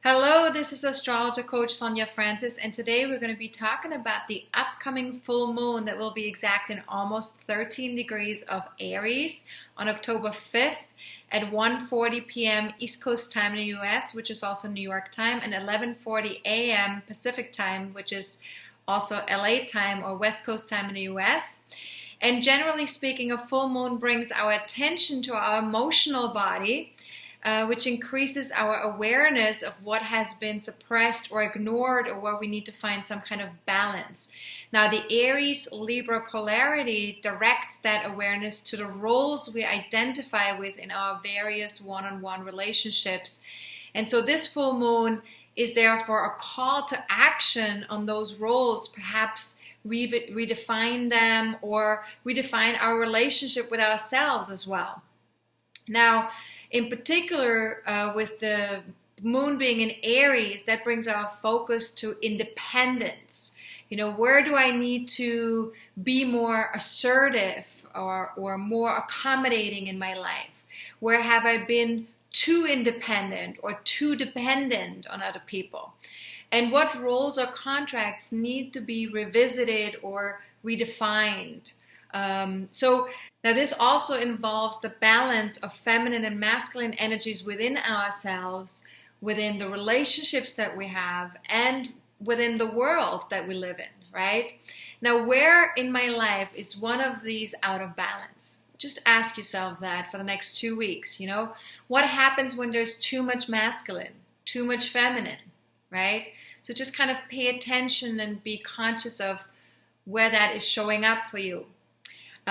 Hello, this is AstrologerCoach Sonja Francis, and today we're going to be talking about the upcoming full moon that will be exact in almost 13 degrees of Aries on October 5th at 1:40 p.m. East Coast time in the US, which is also New York time, and 11:40 a.m. Pacific time, which is also LA time or West Coast time in the US. And generally speaking, a full moon brings our attention to our emotional body, which increases our awareness of what has been suppressed or ignored or where we need to find some kind of balance. Now, the Aries-Libra polarity directs that awareness to the roles we identify with in our various one-on-one relationships. And so this full moon is therefore a call to action on those roles, perhaps redefine them or redefine our relationship with ourselves as well. Now, in particular, with the moon being in Aries, that brings our focus to independence. You know, where do I need to be more assertive or more accommodating in my life? Where have I been too independent or too dependent on other people? And what roles or contracts need to be revisited or redefined? So now this also involves the balance of feminine and masculine energies within ourselves, within the relationships that we have, and within the world that we live in, right? Now, where in my life is one of these out of balance? Just ask yourself that for the next 2 weeks. You know, what happens when there's too much masculine, too much feminine, right? So just kind of pay attention and be conscious of where that is showing up for you.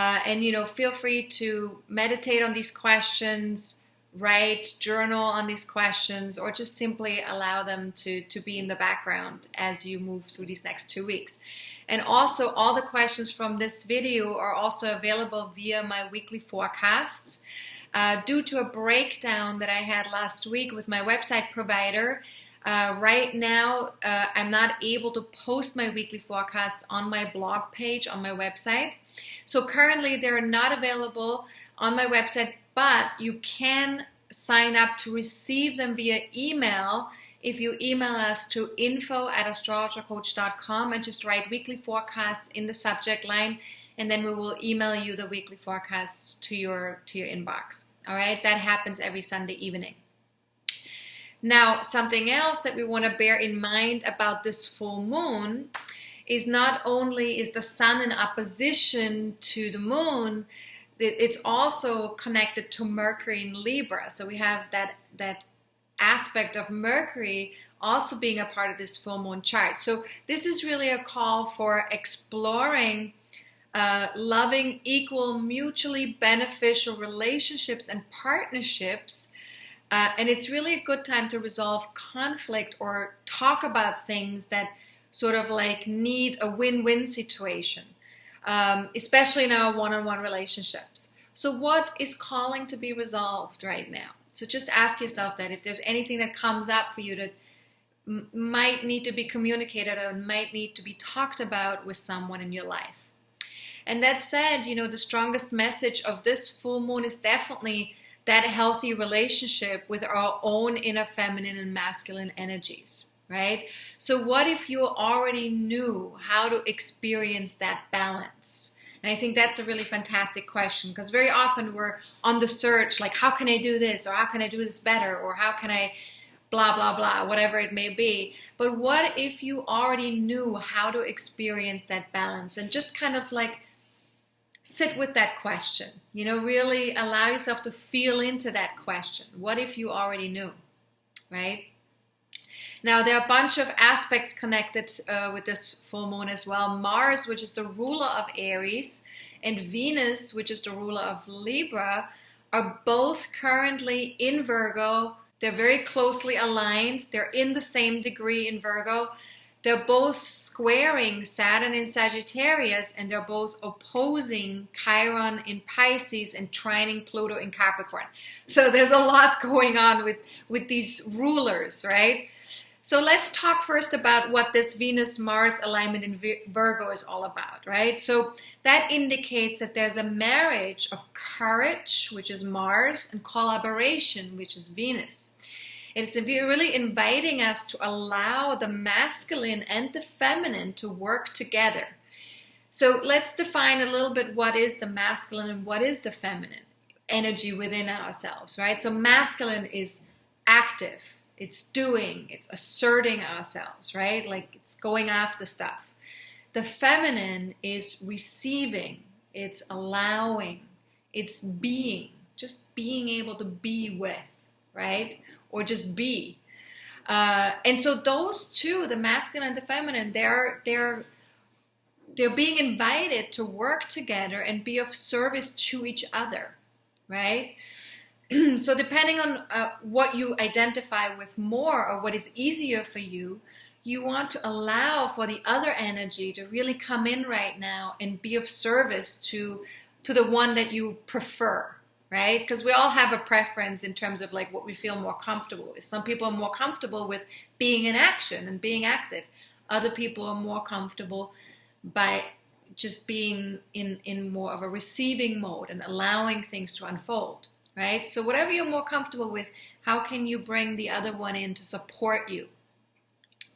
And, you know, feel free to meditate on these questions, write, journal on these questions, or just simply allow them to be in the background as you move through these next 2 weeks. And also, all the questions from this video are also available via my weekly forecasts. Due to a breakdown that I had last week with my website provider, right now, I'm not able to post my weekly forecasts on my blog page on my website. So currently they're not available on my website, but you can sign up to receive them via email if you email us to info@astrologercoach.com and just write weekly forecasts in the subject line, and then we will email you the weekly forecasts to your inbox. All right, that happens every Sunday evening. Now, something else that we want to bear in mind about this full moon is not only is the sun in opposition to the moon, it's also connected to Mercury in Libra. So we have that aspect of Mercury also being a part of this full moon chart. So this is really a call for exploring loving, equal, mutually beneficial relationships and partnerships. And it's really a good time to resolve conflict or talk about things that sort of like need a win-win situation, especially in our one-on-one relationships. So what is calling to be resolved right now? So just ask yourself that if there's anything that comes up for you that might need to be communicated or might need to be talked about with someone in your life. And that said, you know, the strongest message of this full moon is definitely that healthy relationship with our own inner feminine and masculine energies, right? So what if you already knew how to experience that balance? And I think that's a really fantastic question, because very often we're on the search, like, how can I do this? Or how can I do this better? Or how can I blah, blah, blah, whatever it may be. But what if you already knew how to experience that balance and just kind of like sit with that question, you know, really allow yourself to feel into that question. What if you already knew, right? Now, there are a bunch of aspects connected with this full moon as well. Mars, which is the ruler of Aries, and Venus, which is the ruler of Libra, are both currently in Virgo. They're very closely aligned. They're in the same degree in Virgo. They're both squaring Saturn in Sagittarius, and they're both opposing Chiron in Pisces and trining Pluto in Capricorn. So there's a lot going on with these rulers, right? So let's talk first about what this Venus-Mars alignment in Virgo is all about, right? So that indicates that there's a marriage of courage, which is Mars, and collaboration, which is Venus. It's really inviting us to allow the masculine and the feminine to work together. So let's define a little bit what is the masculine and what is the feminine energy within ourselves, right? So masculine is active, it's doing, it's asserting ourselves, right? Like it's going after stuff. The feminine is receiving, it's allowing, it's being, just being able to be with, right? Or just be. And so those two, the masculine and the feminine, they're being invited to work together and be of service to each other, right? So depending on what you identify with more or what is easier for you, you want to allow for the other energy to really come in right now and be of service to the one that you prefer, right? Because we all have a preference in terms of like what we feel more comfortable with. Some people are more comfortable with being in action and being active. Other people are more comfortable by just being in more of a receiving mode and allowing things to unfold, right? So whatever you're more comfortable with, how can you bring the other one in to support you?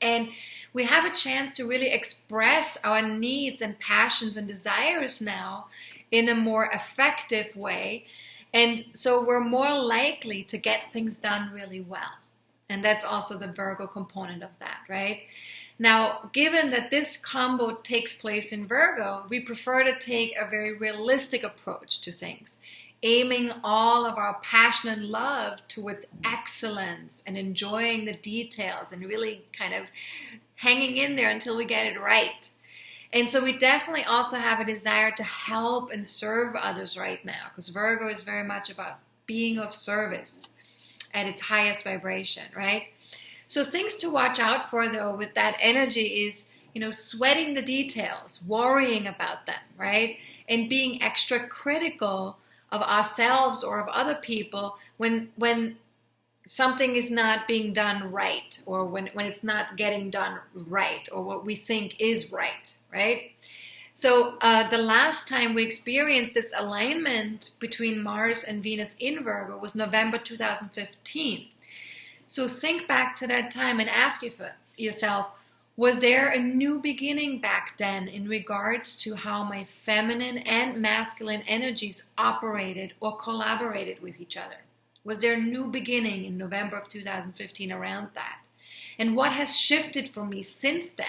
And we have a chance to really express our needs and passions and desires now in a more effective way. And so we're more likely to get things done really well. And that's also the Virgo component of that, right? Now, given that this combo takes place in Virgo, we prefer to take a very realistic approach to things, aiming all of our passion and love towards excellence and enjoying the details and really kind of hanging in there until we get it right. And so we definitely also have a desire to help and serve others right now, because Virgo is very much about being of service at its highest vibration, right? So things to watch out for, though, with that energy is, sweating the details, worrying about them, right? And being extra critical of ourselves or of other people when something is not being done right, or when it's not getting done right, or what we think is right, right? So the last time we experienced this alignment between Mars and Venus in Virgo was November 2015. So think back to that time and ask yourself, was there a new beginning back then in regards to how my feminine and masculine energies operated or collaborated with each other? Was there a new beginning in November of 2015 around that? And what has shifted for me since then?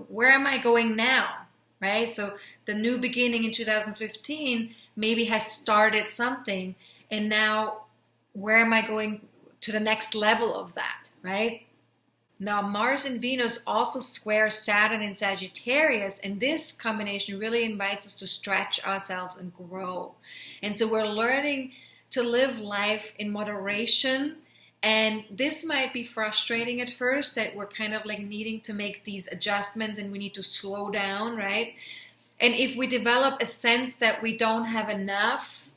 Where am I going now? Right? So the new beginning in 2015 maybe has started something, and now where am I going to the next level of that, right? Now, Mars and Venus also square Saturn in Sagittarius, and this combination really invites us to stretch ourselves and grow. And so we're learning to live life in moderation, and this might be frustrating at first, that we're kind of like needing to make these adjustments and we need to slow down, right? And if we develop a sense that we don't have enough,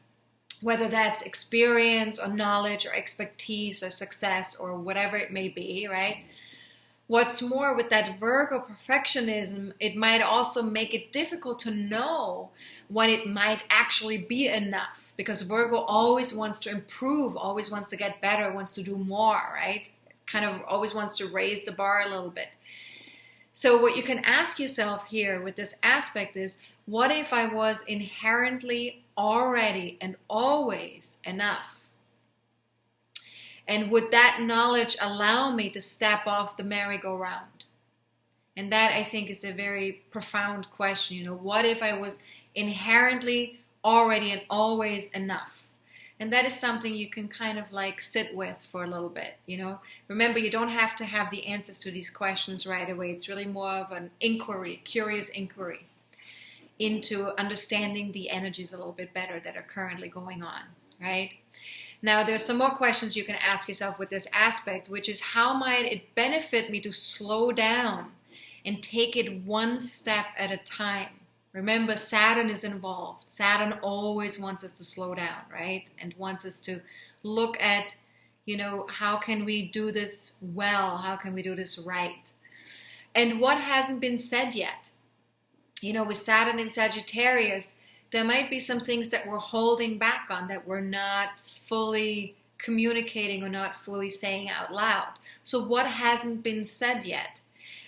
whether that's experience or knowledge or expertise or success or whatever it may be, right? What's more, with that Virgo perfectionism, it might also make it difficult to know when it might actually be enough, because Virgo always wants to improve, always wants to get better, wants to do more, right? Kind of always wants to raise the bar a little bit. So what you can ask yourself here with this aspect is, what if I was inherently already and always enough? And would that knowledge allow me to step off the merry-go-round? And that, I think, is a very profound question. What if I was inherently already and always enough? And that is something you can kind of like sit with for a little bit, Remember, you don't have to have the answers to these questions right away. It's really more of an inquiry, curious inquiry into understanding the energies a little bit better that are currently going on, right? Now, there's some more questions you can ask yourself with this aspect, which is, how might it benefit me to slow down and take it one step at a time? Remember, Saturn is involved. Saturn always wants us to slow down, right? And wants us to look at, how can we do this well? How can we do this right? And what hasn't been said yet? With Saturn in Sagittarius, there might be some things that we're holding back on, that we're not fully communicating or not fully saying out loud. So what hasn't been said yet?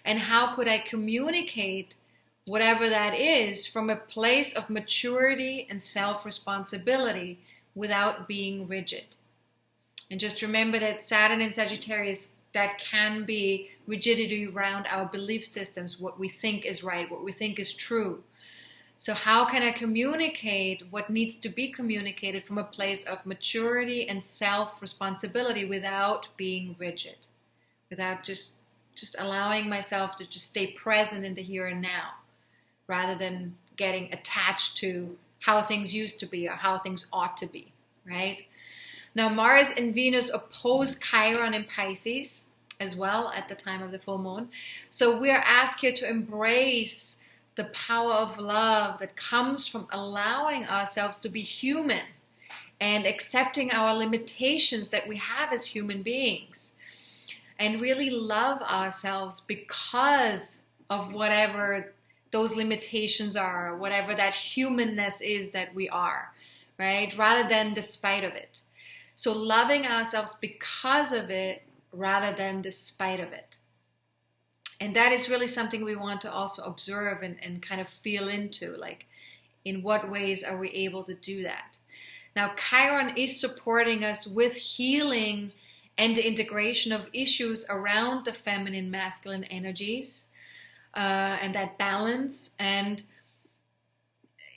And how could I communicate whatever that is from a place of maturity and self-responsibility without being rigid? And just remember that Saturn in Sagittarius, that can be rigidity around our belief systems, what we think is right, what we think is true. So how can I communicate what needs to be communicated from a place of maturity and self-responsibility without being rigid, without just allowing myself to just stay present in the here and now, rather than getting attached to how things used to be or how things ought to be, right? Now, Mars and Venus oppose Chiron in Pisces as well at the time of the full moon. So we are asked here to embrace the power of love that comes from allowing ourselves to be human and accepting our limitations that we have as human beings, and really love ourselves because of whatever those limitations are, whatever that humanness is that we are, right? Rather than despite of it. So loving ourselves because of it rather than despite of it. And that is really something we want to also observe and kind of feel into, like in what ways are we able to do that? Now, Chiron is supporting us with healing and the integration of issues around the feminine, masculine energies and that balance. And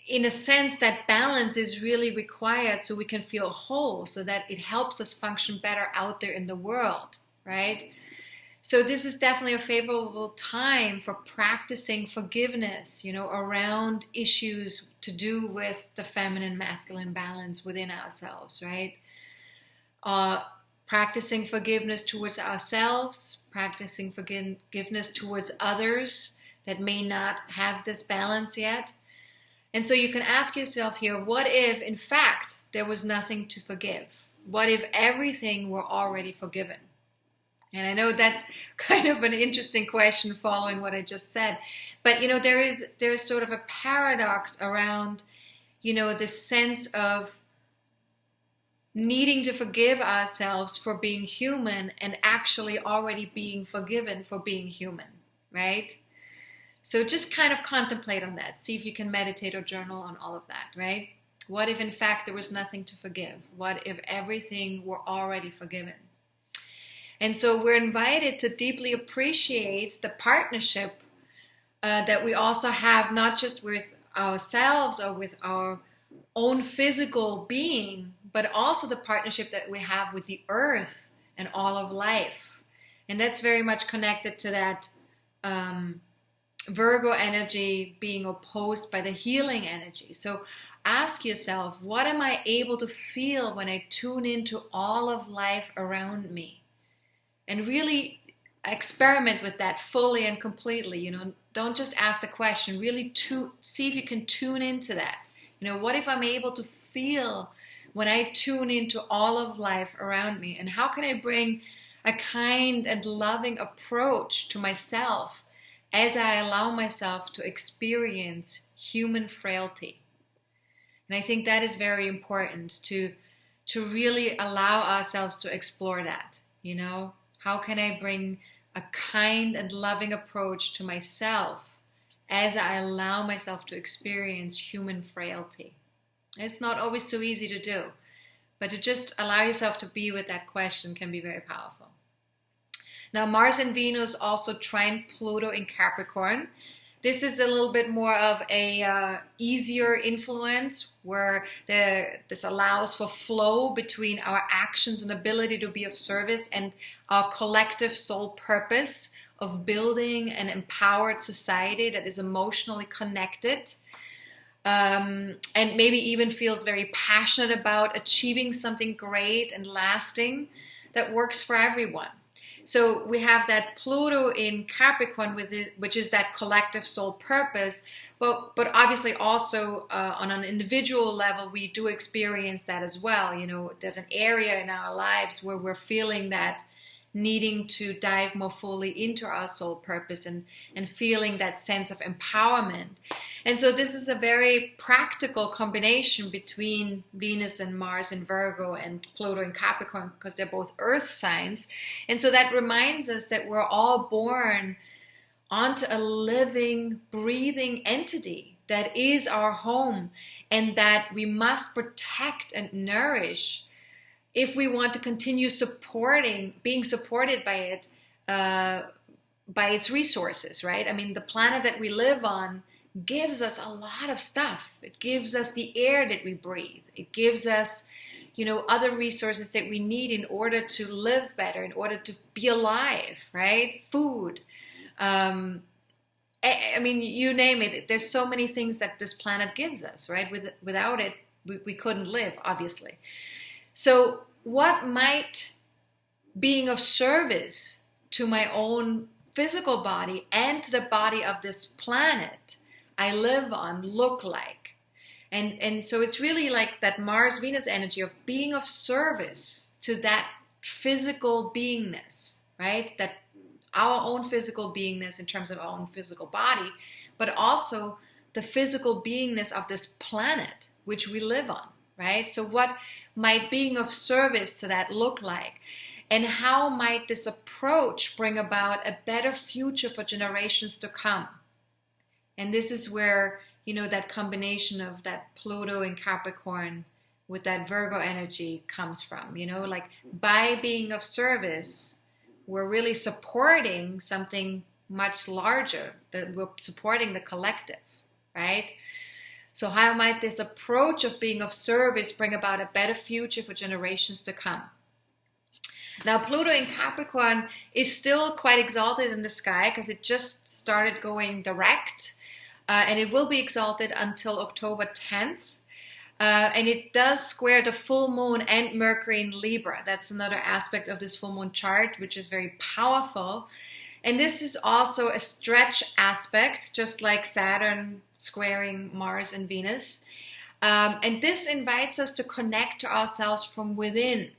in a sense, that balance is really required so we can feel whole, so that it helps us function better out there in the world, right? So this is definitely a favorable time for practicing forgiveness, around issues to do with the feminine, masculine balance within ourselves, right? Practicing forgiveness towards ourselves, practicing forgiveness towards others that may not have this balance yet. And so you can ask yourself here, what if, in fact, there was nothing to forgive? What if everything were already forgiven? And I know that's kind of an interesting question following what I just said. But, there is sort of a paradox around, this sense of needing to forgive ourselves for being human and actually already being forgiven for being human, right? So just kind of contemplate on that. See if you can meditate or journal on all of that, right? What if, in fact, there was nothing to forgive? What if everything were already forgiven? And so we're invited to deeply appreciate the partnership that we also have, not just with ourselves or with our own physical being, but also the partnership that we have with the earth and all of life. And that's very much connected to that Virgo energy being opposed by the healing energy. So ask yourself, what am I able to feel when I tune into all of life around me? And really experiment with that fully and completely. Don't just ask the question, really see if you can tune into that. What if I'm able to feel when I tune into all of life around me? And how can I bring a kind and loving approach to myself as I allow myself to experience human frailty? And I think that is very important to really allow ourselves to explore that. How can I bring a kind and loving approach to myself as I allow myself to experience human frailty? It's not always so easy to do, but to just allow yourself to be with that question can be very powerful. Now, Mars and Venus also trine Pluto in Capricorn. This is a little bit more of a easier influence where this allows for flow between our actions and ability to be of service and our collective soul purpose of building an empowered society that is emotionally connected and maybe even feels very passionate about achieving something great and lasting that works for everyone. So we have that Pluto in Capricorn, which is that collective soul purpose, but obviously also on an individual level, we do experience that as well. There's an area in our lives where we're feeling that needing to dive more fully into our soul purpose and feeling that sense of empowerment. And so this is a very practical combination between Venus and Mars in Virgo and Pluto in Capricorn, because they're both earth signs. And so that reminds us that we're all born onto a living, breathing entity that is our home, and that we must protect and nourish if we want to continue being supported by it, by its resources, right? I mean, the planet that we live on gives us a lot of stuff. It gives us the air that we breathe. It gives us, other resources that we need in order to live better, in order to be alive, right? Food. I mean, you name it. There's so many things that this planet gives us, right? Without it, we couldn't live, obviously. So what might being of service to my own physical body and to the body of this planet I live on look like? And so it's really like that Mars-Venus energy of being of service to that physical beingness, right? That our own physical beingness in terms of our own physical body, but also the physical beingness of this planet which we live on, right? So what might being of service to that look like? And how might this approach bring about a better future for generations to come? And this is where, that combination of that Pluto in Capricorn with that Virgo energy comes from, like by being of service, we're really supporting something much larger, that we're supporting the collective, right? So how might this approach of being of service bring about a better future for generations to come? Now, Pluto in Capricorn is still quite exalted in the sky because it just started going direct, and it will be exalted until October 10th. And it does square the full moon and Mercury in Libra. That's another aspect of this full moon chart, which is very powerful. And this is also a stretch aspect, just like Saturn squaring Mars and Venus. And this invites us to connect to ourselves from within,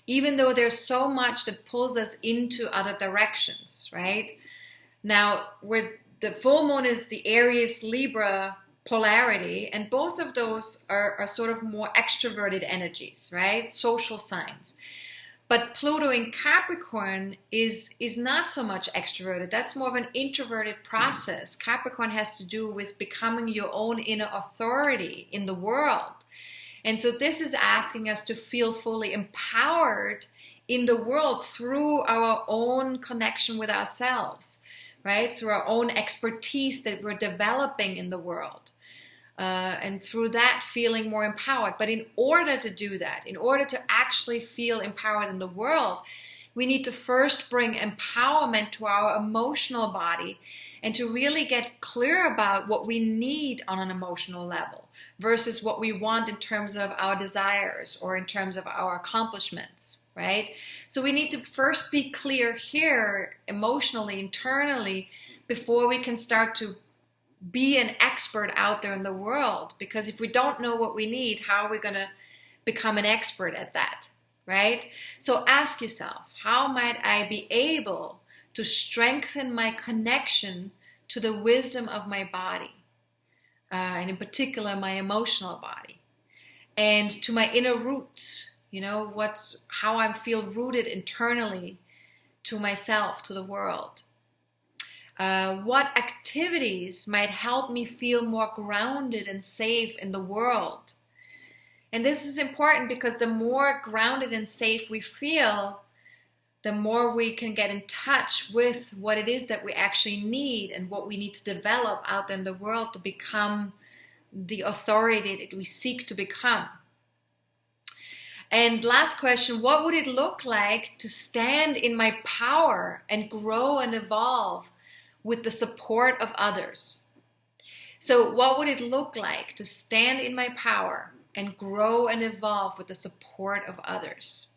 even though there's so much that pulls us into other directions, right? Now, the full moon is the Aries Libra polarity, and both of those are sort of more extroverted energies, right? Social signs. But Pluto in Capricorn is not so much extroverted. That's more of an introverted process. Capricorn has to do with becoming your own inner authority in the world. And so this is asking us to feel fully empowered in the world through our own connection with ourselves, right? Through our own expertise that we're developing in the world. And through that, feeling more empowered. But in order to do that, in order to actually feel empowered in the world, we need to first bring empowerment to our emotional body and to really get clear about what we need on an emotional level versus what we want in terms of our desires or in terms of our accomplishments, right? So we need to first be clear here emotionally, internally, before we can start to be an expert out there in the world. Because if we don't know what we need, how are we going to become an expert at that, right? So ask yourself, how might I be able to strengthen my connection to the wisdom of my body, and in particular my emotional body, and to my inner roots, how I feel rooted internally to myself, to the world. What activities might help me feel more grounded and safe in the world? And this is important because the more grounded and safe we feel, the more we can get in touch with what it is that we actually need and what we need to develop out in the world to become the authority that we seek to become. And last question, what would it look like to stand in my power and grow and evolve with the support of others? So what would it look like to stand in my power and grow and evolve with the support of others?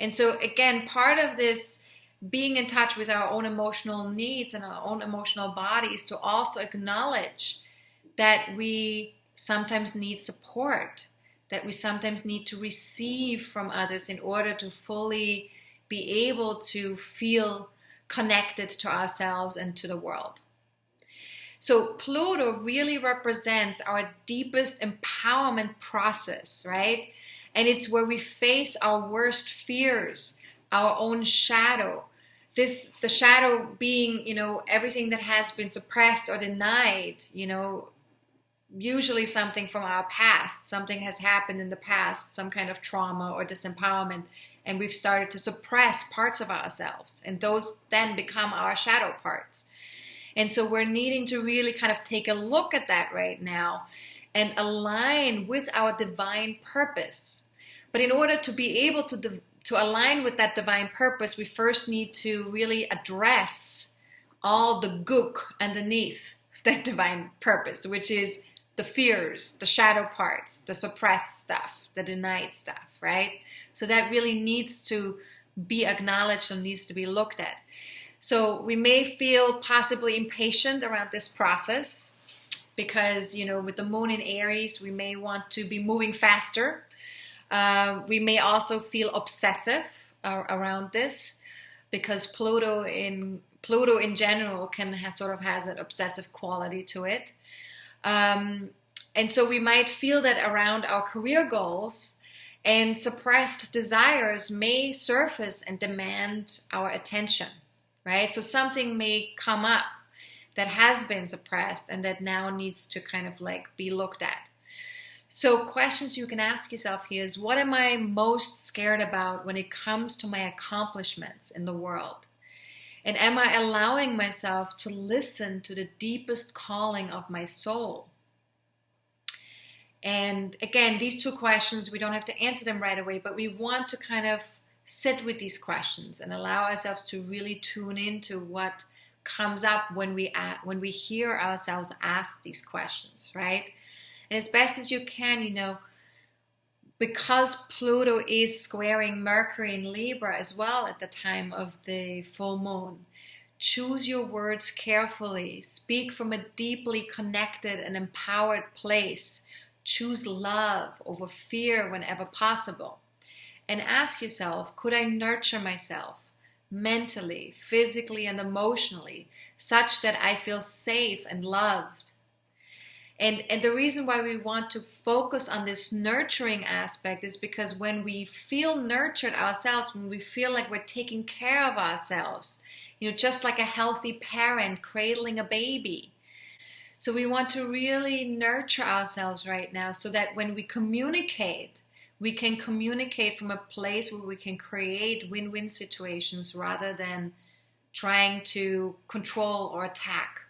And so again, part of this being in touch with our own emotional needs and our own emotional body is to also acknowledge that we sometimes need support, that we sometimes need to receive from others in order to fully be able to feel connected to ourselves and to the world. So Pluto really represents our deepest empowerment process, right? And it's where we face our worst fears, our own shadow. The shadow being, everything that has been suppressed or denied, usually something from our past. Something has happened in the past, some kind of trauma or disempowerment, and we've started to suppress parts of ourselves. And those then become our shadow parts. And so we're needing to really kind of take a look at that right now and align with our divine purpose. But in order to be able to align with that divine purpose, we first need to really address all the gook underneath that divine purpose, which is the fears, the shadow parts, the suppressed stuff, the denied stuff, right? So that really needs to be acknowledged and needs to be looked at. So we may feel possibly impatient around this process because, with the moon in Aries, we may want to be moving faster. We may also feel obsessive around this because Pluto in general has an obsessive quality to it. And so we might feel that around our career goals, and suppressed desires may surface and demand our attention, right? So something may come up that has been suppressed and that now needs to kind of be looked at. So questions you can ask yourself here is, what am I most scared about when it comes to my accomplishments in the world? And am I allowing myself to listen to the deepest calling of my soul? And again, these two questions, we don't have to answer them right away, but we want to kind of sit with these questions and allow ourselves to really tune into what comes up when we hear ourselves ask these questions, right? And as best as you can, because Pluto is squaring Mercury in Libra as well at the time of the full moon, choose your words carefully. Speak from a deeply connected and empowered place. Choose love over fear whenever possible. And ask yourself, could I nurture myself mentally, physically, and emotionally such that I feel safe and loved? And the reason why we want to focus on this nurturing aspect is because when we feel nurtured ourselves, when we feel like we're taking care of ourselves, just like a healthy parent cradling a baby. So we want to really nurture ourselves right now so that when we communicate, we can communicate from a place where we can create win-win situations rather than trying to control or attack.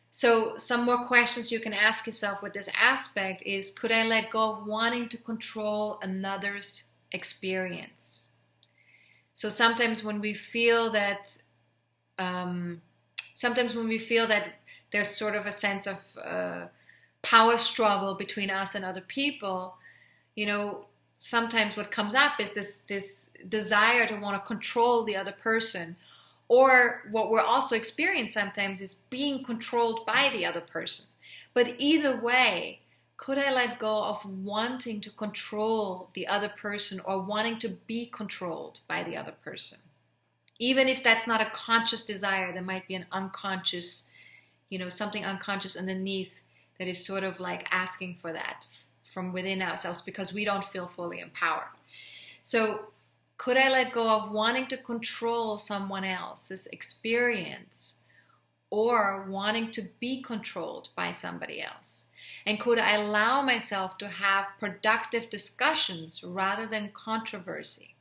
So some more questions you can ask yourself with this aspect is, could I let go of wanting to control another's experience? So sometimes when we feel that there's sort of a sense of power struggle between us and other people, sometimes what comes up is this desire to want to control the other person. Or what we're also experiencing sometimes is being controlled by the other person. But either way, could I let go of wanting to control the other person or wanting to be controlled by the other person? Even if that's not a conscious desire, there might be an unconscious, something unconscious underneath that is sort of like asking for that from within ourselves because we don't feel fully empowered. So could I let go of wanting to control someone else's experience or wanting to be controlled by somebody else? And could I allow myself to have productive discussions rather than controversy?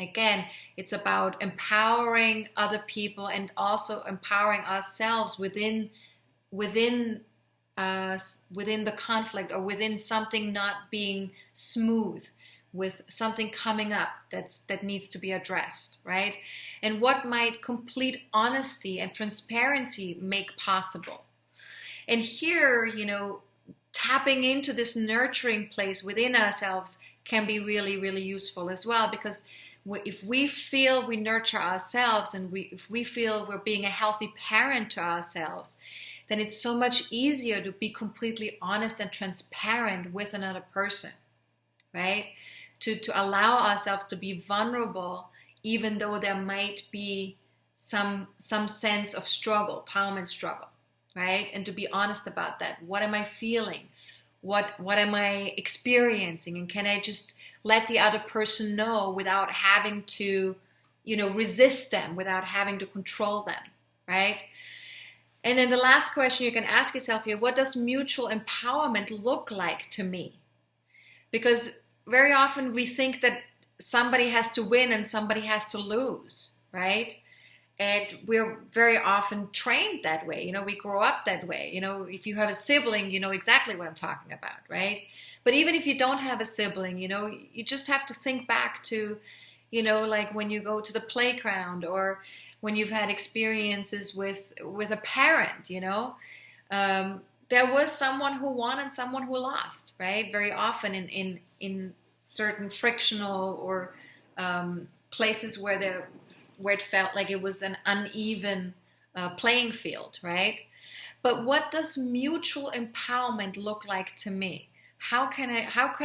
Again, it's about empowering other people and also empowering ourselves within the conflict or within something not being smooth, with something coming up that needs to be addressed, right? And what might complete honesty and transparency make possible? And here, tapping into this nurturing place within ourselves can be really, really useful as well, because if we feel we nurture ourselves and if we feel we're being a healthy parent to ourselves, then it's so much easier to be completely honest and transparent with another person, right? to allow ourselves to be vulnerable, even though there might be some sense of struggle, empowerment struggle, right? And to be honest about that. What am I feeling? What am I experiencing? And can I just let the other person know without having to, resist them, without having to control them, right? And then the last question you can ask yourself here, what does mutual empowerment look like to me? Because very often we think that somebody has to win and somebody has to lose, right? And we're very often trained that way. We grow up that way. If you have a sibling, you know exactly what I'm talking about, right? But even if you don't have a sibling, you just have to think back to, like when you go to the playground or when you've had experiences with a parent, there was someone who won and someone who lost, right? Very often in certain frictional or places where it felt like it was an uneven playing field, right? But what does mutual empowerment look like to me? How could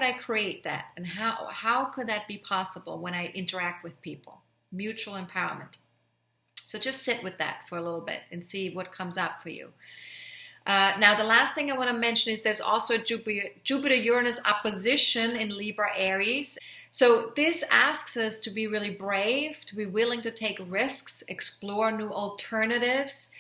I create that? And how could that be possible when I interact with people? Mutual empowerment. So just sit with that for a little bit and see what comes up for you. Now, the last thing I want to mention is there's also Jupiter-Uranus opposition in Libra Aries. So this asks us to be really brave, to be willing to take risks, explore new alternatives,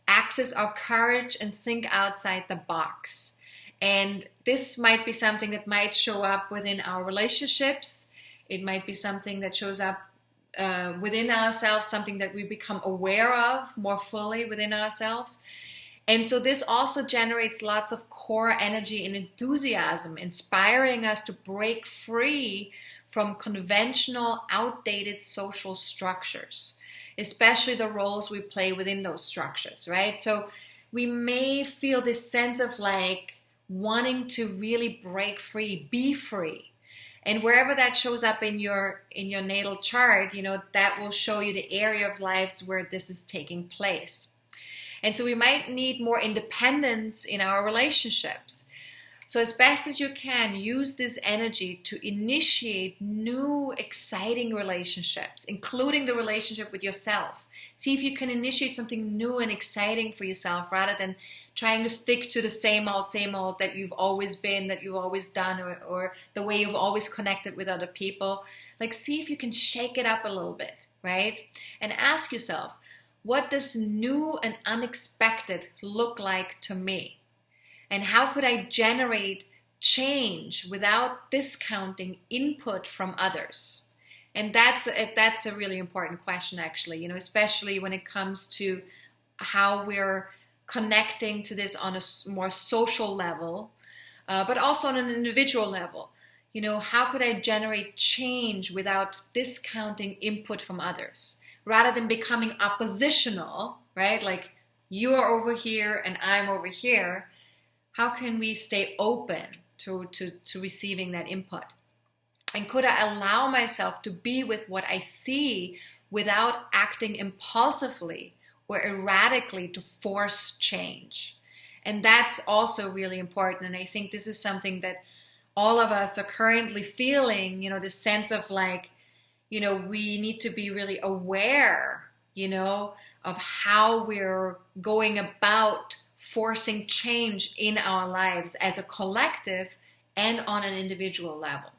access our courage, and think outside the box. And this might be something that might show up within our relationships. It might be something that shows up within ourselves, something that we become aware of more fully within ourselves. And so this also generates lots of core energy and enthusiasm, inspiring us to break free from conventional, outdated social structures, especially the roles we play within those structures, right? So we may feel this sense of like wanting to really break free, be free. And wherever that shows up in your natal chart, that will show you the area of lives where this is taking place. And so we might need more independence in our relationships. So as best as you can, use this energy to initiate new, exciting relationships, including the relationship with yourself. See if you can initiate something new and exciting for yourself rather than trying to stick to the same old that you've always been, that you've always done, or the way you've always connected with other people. Like, see if you can shake it up a little bit, right? And ask yourself, what does new and unexpected look like to me? And how could I generate change without discounting input from others? And that's a really important question, actually, especially when it comes to how we're connecting to this on a more social level, but also on an individual level. How could I generate change without discounting input from others? Rather than becoming oppositional, right? Like you are over here and I'm over here. How can we stay open to receiving that input? And could I allow myself to be with what I see without acting impulsively or erratically to force change? And that's also really important. And I think this is something that all of us are currently feeling, the sense of like, we need to be really aware, of how we're going about forcing change in our lives as a collective and on an individual level.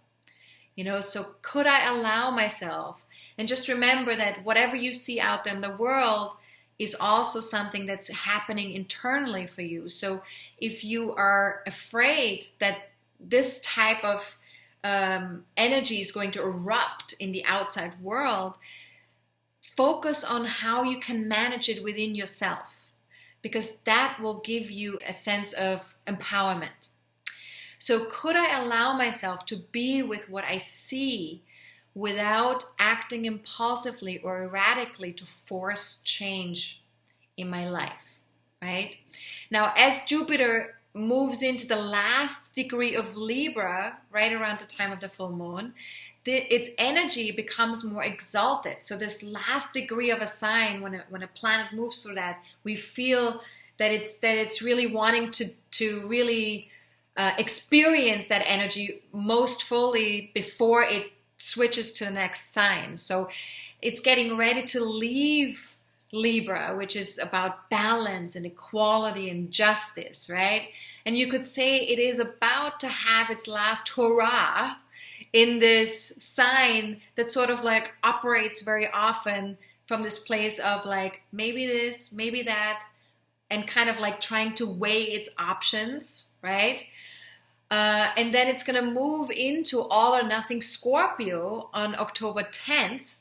So could I allow myself, and just remember that whatever you see out there in the world is also something that's happening internally for you. So if you are afraid that this type of energy is going to erupt in the outside world, focus on how you can manage it within yourself, because that will give you a sense of empowerment. So could I allow myself to be with what I see without acting impulsively or erratically to force change in my life, right? Now, as Jupiter moves into the last degree of Libra, right around the time of the full moon, its energy becomes more exalted. So this last degree of a sign, when a planet moves through that, we feel that it's really wanting to really experience that energy most fully before it switches to the next sign. So it's getting ready to leave Libra, which is about balance and equality and justice, right? And you could say it is about to have its last hurrah in this sign that sort of like operates very often from this place of like maybe this, maybe that, and kind of like trying to weigh its options, right? And then it's going to move into all or nothing Scorpio on October 10th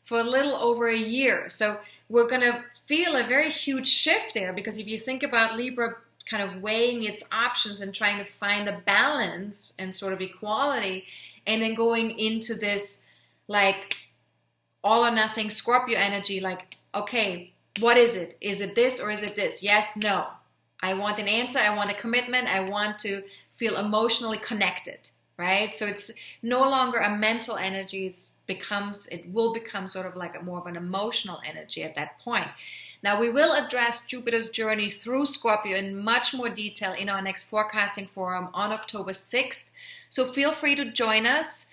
for a little over a year. So we're going to feel a very huge shift there, because if you think about Libra kind of weighing its options and trying to find a balance and sort of equality, and then going into this like all or nothing Scorpio energy, like, okay, what is it? Is it this or is it this? Yes, no. I want an answer. I want a commitment. I want to feel emotionally connected, right? So it's no longer a mental energy. It will become sort of like more of an emotional energy at that point. Now we will address Jupiter's journey through Scorpio in much more detail in our next forecasting forum on October 6th. So feel free to join us.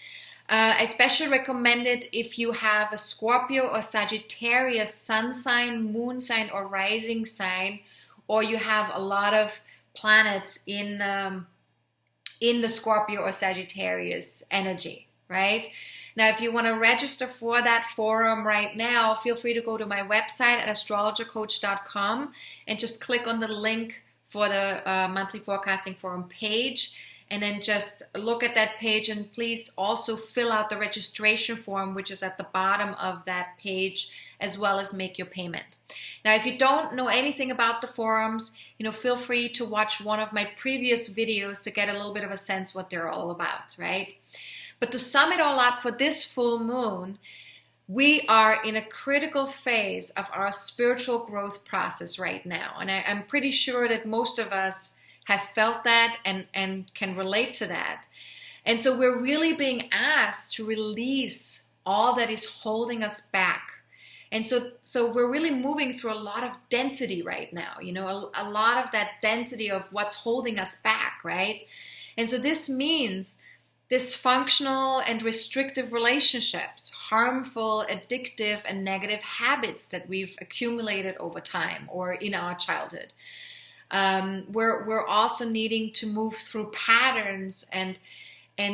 I especially recommend it if you have a Scorpio or Sagittarius sun sign, moon sign, or rising sign, or you have a lot of planets in the Scorpio or Sagittarius energy, right? Now, if you want to register for that forum right now, feel free to go to my website at astrologercoach.com and just click on the link for the monthly forecasting forum page, and then just look at that page, and please also fill out the registration form, which is at the bottom of that page, as well as make your payment. Now, if you don't know anything about the forums, feel free to watch one of my previous videos to get a little bit of a sense what they're all about, right? But to sum it all up, for this full moon, we are in a critical phase of our spiritual growth process right now. And I'm pretty sure that most of us have felt that and can relate to that. And so we're really being asked to release all that is holding us back. And so we're really moving through a lot of density right now, a lot of that density of what's holding us back, right? And so this means dysfunctional and restrictive relationships, harmful, addictive, and negative habits that we've accumulated over time or in our childhood. We're also needing to move through patterns and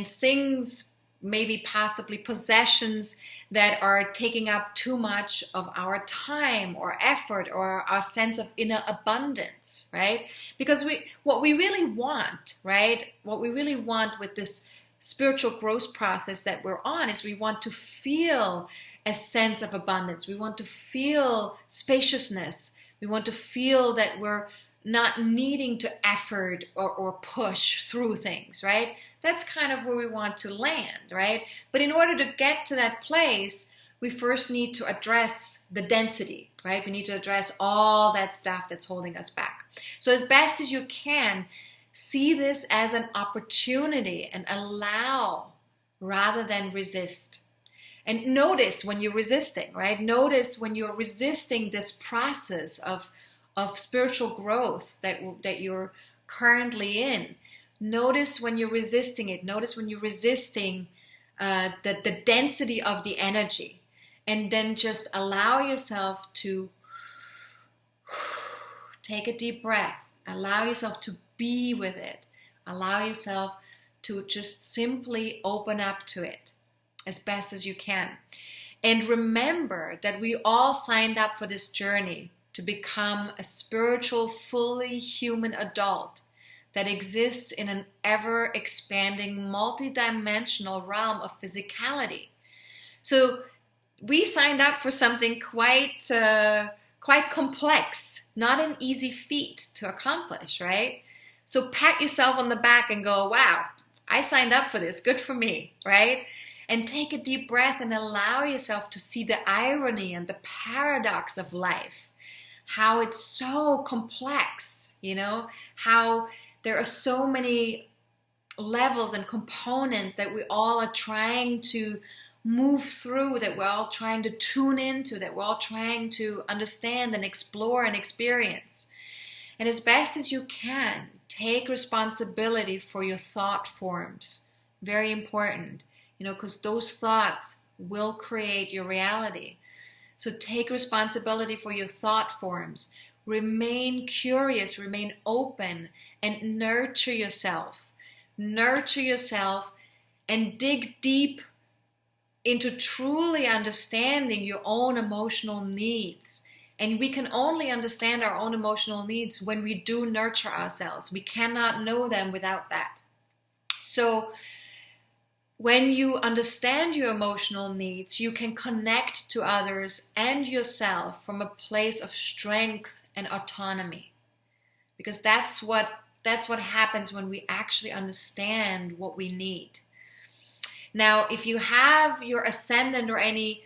things, maybe possibly possessions that are taking up too much of our time or effort or our sense of inner abundance, right? Because what we really want, right? What we really want with this spiritual growth process that we're on is we want to feel a sense of abundance. We want to feel spaciousness. We want to feel that we're not needing to effort or push through things, right? That's kind of where we want to land, right? But in order to get to that place, we first need to address the density, right? We need to address all that stuff that's holding us back. So as best as you can, see this as an opportunity and allow rather than resist. And notice when you're resisting, right? Notice when you're resisting this process of spiritual growth that you're currently in. Notice when you're resisting it. Notice when you're resisting the density of the energy. And then just allow yourself to take a deep breath. Allow yourself to be with it. Allow yourself to just simply open up to it as best as you can. And remember that we all signed up for this journey to become a spiritual, fully human adult that exists in an ever-expanding, multidimensional realm of physicality. So we signed up for something quite complex, not an easy feat to accomplish, right? So pat yourself on the back and go, wow, I signed up for this, good for me, right? And take a deep breath and allow yourself to see the irony and the paradox of life. How it's so complex, how there are so many levels and components that we all are trying to move through, that we're all trying to tune into, that we're all trying to understand and explore and experience. And as best as you can, take responsibility for your thought forms. Very important, because those thoughts will create your reality. So take responsibility for your thought forms. Remain curious, remain open, and nurture yourself. Nurture yourself and dig deep into truly understanding your own emotional needs. And we can only understand our own emotional needs when we do nurture ourselves. We cannot know them without that. So when you understand your emotional needs, you can connect to others and yourself from a place of strength and autonomy. Because that's what happens when we actually understand what we need. Now, if you have your ascendant or any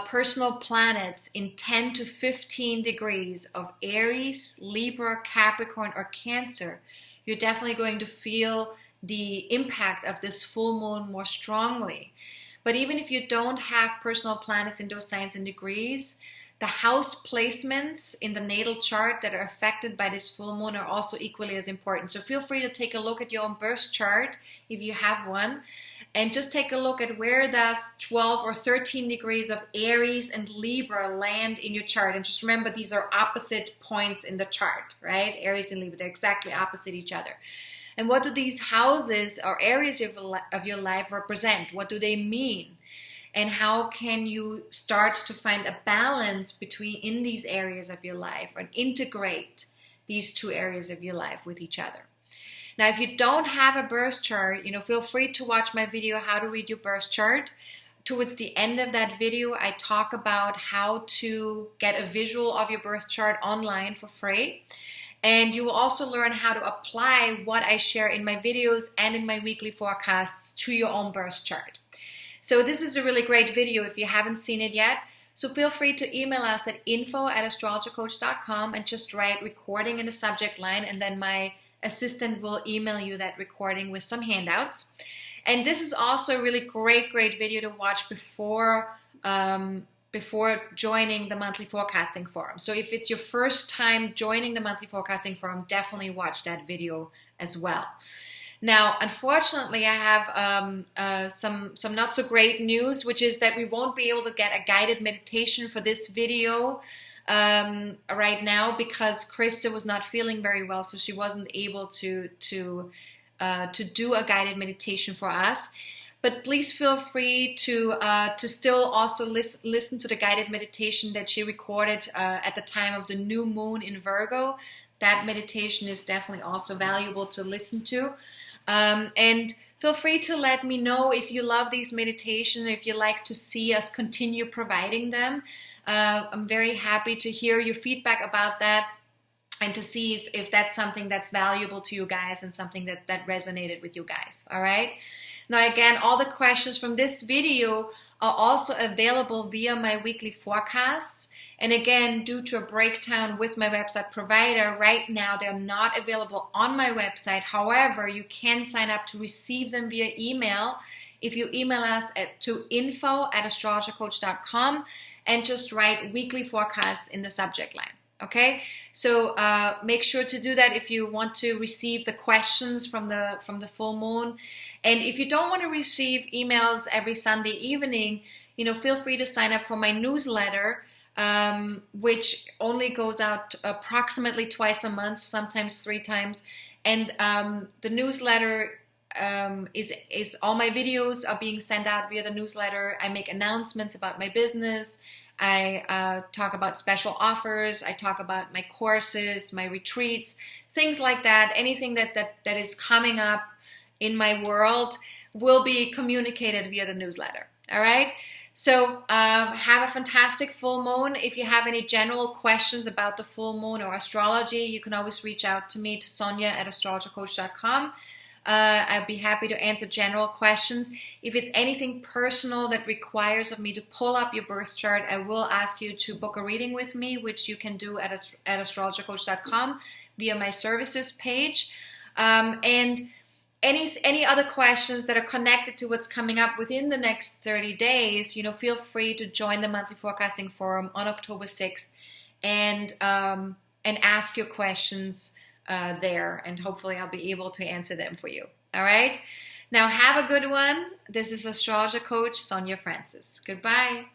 personal planets in 10 to 15 degrees of Aries, Libra, Capricorn, or Cancer, you're definitely going to feel the impact of this full moon more strongly. But even if you don't have personal planets in those signs and degrees, the house placements in the natal chart that are affected by this full moon are also equally as important. So feel free to take a look at your own birth chart if you have one, and just take a look at where does 12 or 13 degrees of Aries and Libra land in your chart. And just remember, these are opposite points in the chart, right? Aries and Libra, they're exactly opposite each other. And what do these houses or areas of your life represent? What do they mean? And how can you start to find a balance in these areas of your life and integrate these two areas of your life with each other? Now, if you don't have a birth chart, feel free to watch my video, How to Read Your Birth Chart. Towards the end of that video, I talk about how to get a visual of your birth chart online for free. And you will also learn how to apply what I share in my videos and in my weekly forecasts to your own birth chart. So this is a really great video if you haven't seen it yet. So feel free to email us at info@astrologercoach.com and just write recording in the subject line, and then my assistant will email you that recording with some handouts. And this is also a really great video to watch before joining the monthly forecasting forum. So if it's your first time joining the monthly forecasting forum, definitely watch that video as well. Now, unfortunately, I have some not so great news, which is that we won't be able to get a guided meditation for this video right now because Krista was not feeling very well, so she wasn't able to do a guided meditation for us. But please feel free to still also listen to the guided meditation that she recorded at the time of the new moon in Virgo. That meditation is definitely also valuable to listen to. And feel free to let me know if you love these meditations, if you like to see us continue providing them. I'm very happy to hear your feedback about that and to see if that's something that's valuable to you guys and something that resonated with you guys. All right. Now, again, all the questions from this video are also available via my weekly forecasts. And again, due to a breakdown with my website provider, right now they're not available on my website. However, you can sign up to receive them via email if you email us to info@astrologercoach.com and just write weekly forecasts in the subject line. Okay, so make sure to do that if you want to receive the questions from the full moon. And if you don't want to receive emails every Sunday evening, feel free to sign up for my newsletter, which only goes out approximately twice a month, sometimes 3 times. And the newsletter is all my videos are being sent out via the newsletter. I make announcements about my business. I talk about special offers. I talk about my courses, my retreats, things like that. Anything that is coming up in my world will be communicated via the newsletter. All right. So have a fantastic full moon. If you have any general questions about the full moon or astrology, you can always reach out to me, to Sonja@astrologercoach.com. I'd be happy to answer general questions. If it's anything personal that requires of me to pull up your birth chart, I will ask you to book a reading with me, which you can do at astrologercoach.com via my services page. And any other questions that are connected to what's coming up within the next 30 days, feel free to join the monthly forecasting forum on October 6th and ask your questions there, and hopefully I'll be able to answer them for you. All right? Now have a good one. This is Astrologer Coach Sonja Francis. Goodbye.